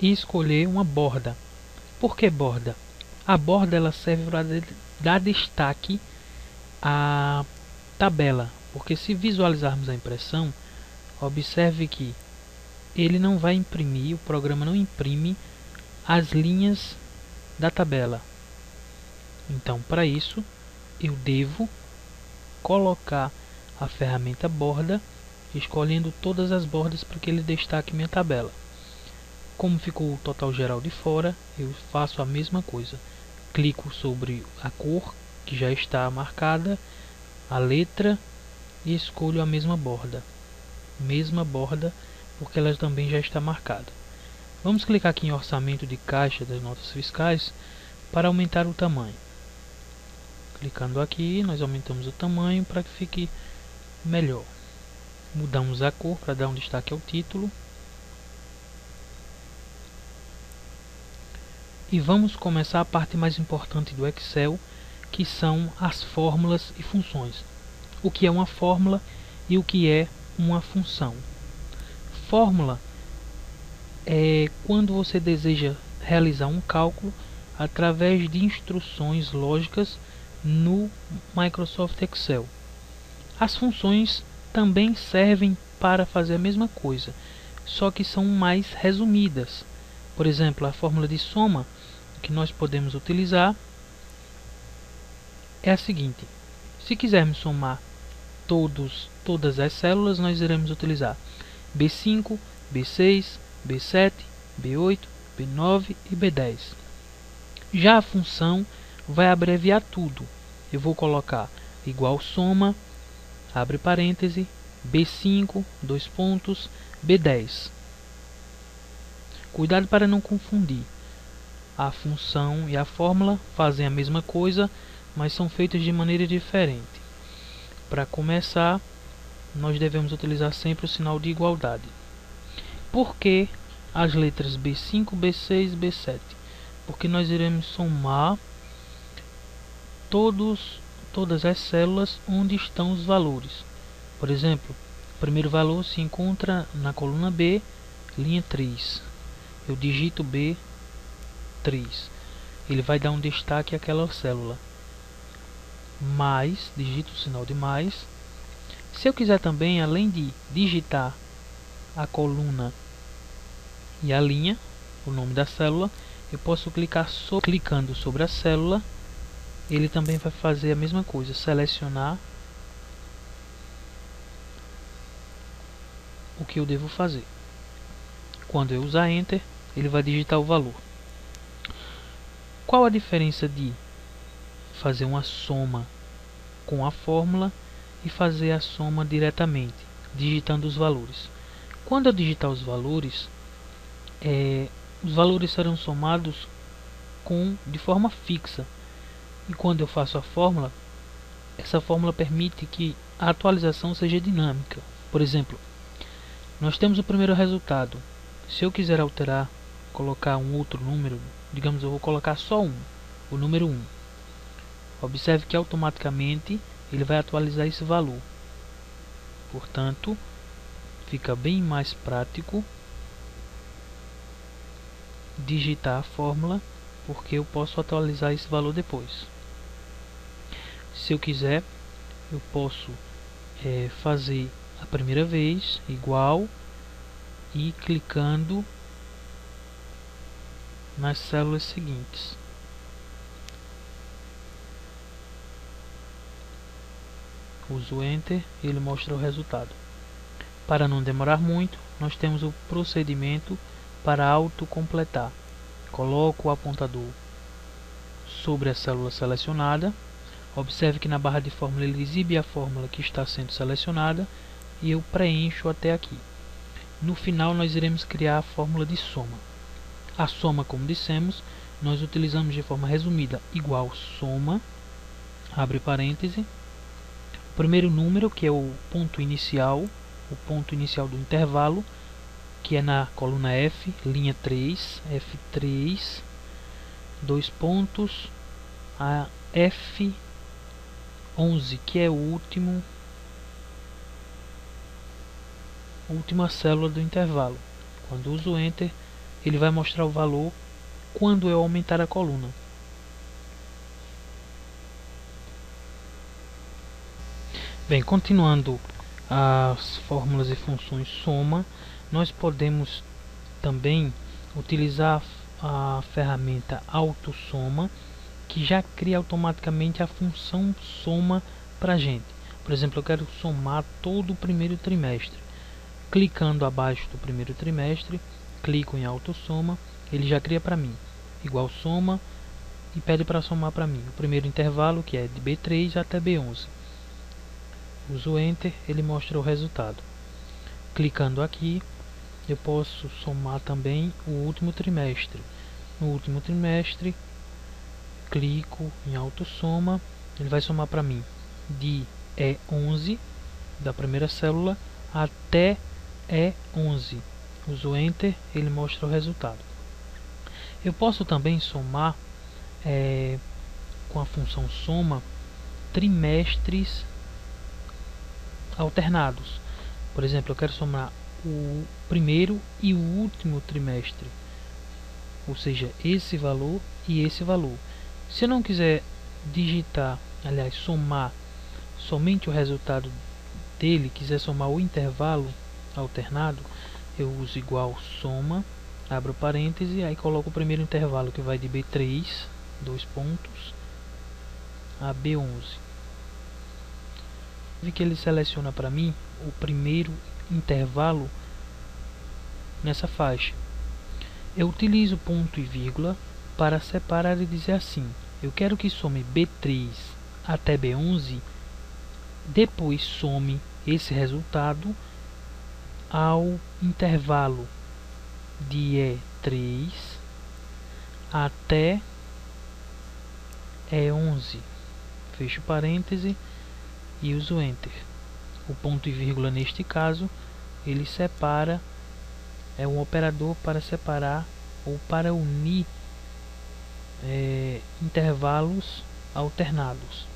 e escolher uma borda. Por que borda? A borda ela serve para dar destaque à tabela, porque se visualizarmos a impressão, observe que ele não vai imprimir, o programa não imprime as linhas da tabela. Então, para isso, eu devo colocar a ferramenta borda, escolhendo todas as bordas para que ele destaque minha tabela. Como ficou o total geral de fora, eu faço a mesma coisa. Clico sobre a cor que já está marcada, a letra e escolho a mesma borda. Mesma borda, porque ela também já está marcada. Vamos clicar aqui em orçamento de caixa das notas fiscais para aumentar o tamanho. Clicando aqui, nós aumentamos o tamanho para que fique melhor. Mudamos a cor para dar um destaque ao título. E vamos começar a parte mais importante do Excel, que são as fórmulas e funções. O que é uma fórmula e o que é uma função. Fórmula é quando você deseja realizar um cálculo através de instruções lógicas no Microsoft Excel. As funções também servem para fazer a mesma coisa, só que são mais resumidas. Por exemplo, a fórmula de soma que nós podemos utilizar é a seguinte: se quisermos somar todas as células, nós iremos utilizar B5, B6, B7, B8, B9 e B10. Já a função vai abreviar tudo. Eu vou colocar igual soma, abre parêntese, B5, dois pontos, B10. Cuidado para não confundir. A função e a fórmula fazem a mesma coisa, mas são feitas de maneira diferente. Para começar, nós devemos utilizar sempre o sinal de igualdade. Por que as letras B5, B6 e B7? Porque nós iremos somar todas as células onde estão os valores. Por exemplo, o primeiro valor se encontra na coluna B, linha 3. Eu digito B3. Ele vai dar um destaque àquela célula. Mais, digito o sinal de mais. Se eu quiser também, além de digitar a coluna e a linha, o nome da célula, eu posso clicando sobre a célula, ele também vai fazer a mesma coisa, selecionar o que eu devo fazer. Quando eu usar Enter, ele vai digitar o valor. Qual a diferença de fazer uma soma com a fórmula e fazer a soma diretamente, digitando os valores? Quando eu digitar os valores serão somados de forma fixa. E quando eu faço a fórmula, essa fórmula permite que a atualização seja dinâmica. Por exemplo, nós temos o primeiro resultado. Se eu quiser alterar, colocar um outro número, digamos, eu vou colocar só o número 1. Observe que automaticamente ele vai atualizar esse valor. Portanto, fica bem mais prático digitar a fórmula, porque eu posso atualizar esse valor depois. Se eu quiser, eu posso fazer a primeira vez igual e clicando nas células seguintes. Uso Enter e ele mostra o resultado. Para não demorar muito, nós temos o procedimento para autocompletar. Coloco o apontador sobre a célula selecionada. Observe que na barra de fórmula ele exibe a fórmula que está sendo selecionada e eu preencho até aqui. No final nós iremos criar a fórmula de soma. A soma, como dissemos, nós utilizamos de forma resumida igual soma, abre parêntese, o primeiro número, que é o ponto inicial do intervalo, que é na coluna F, linha 3, F3, dois pontos, a F11, que é a última célula do intervalo. Quando uso Enter, ele vai mostrar o valor quando eu aumentar a coluna. Bem, continuando as fórmulas e funções soma, nós podemos também utilizar a ferramenta AutoSoma, que já cria automaticamente a função soma para a gente. Por exemplo, eu quero somar todo o primeiro trimestre. Clicando abaixo do primeiro trimestre, clico em AutoSoma, ele já cria para mim igual soma e pede para somar para mim o primeiro intervalo, que é de B3 até B11. Uso Enter, ele mostra o resultado. Clicando aqui, eu posso somar também o último trimestre. No último trimestre, clico em AutoSoma, ele vai somar para mim de E11, da primeira célula, até E11. Uso Enter, ele mostra o resultado. Eu posso também somar com a função soma trimestres alternados. Por exemplo, eu quero somar o primeiro e o último trimestre, ou seja, esse valor e esse valor. Se eu não quiser digitar, aliás, somar somente o resultado dele, quiser somar o intervalo alternado, eu uso igual soma, abro parêntese, aí coloco o primeiro intervalo, que vai de B3, dois pontos, a B11. Vi que ele seleciona para mim o primeiro intervalo nessa faixa. Eu utilizo ponto e vírgula para separar e dizer assim: eu quero que some B3 até B11, depois some esse resultado ao intervalo de E3 até E11. Fecho parêntese e uso Enter. O ponto e vírgula, neste caso, ele separa, é um operador para separar ou para unir intervalos alternados.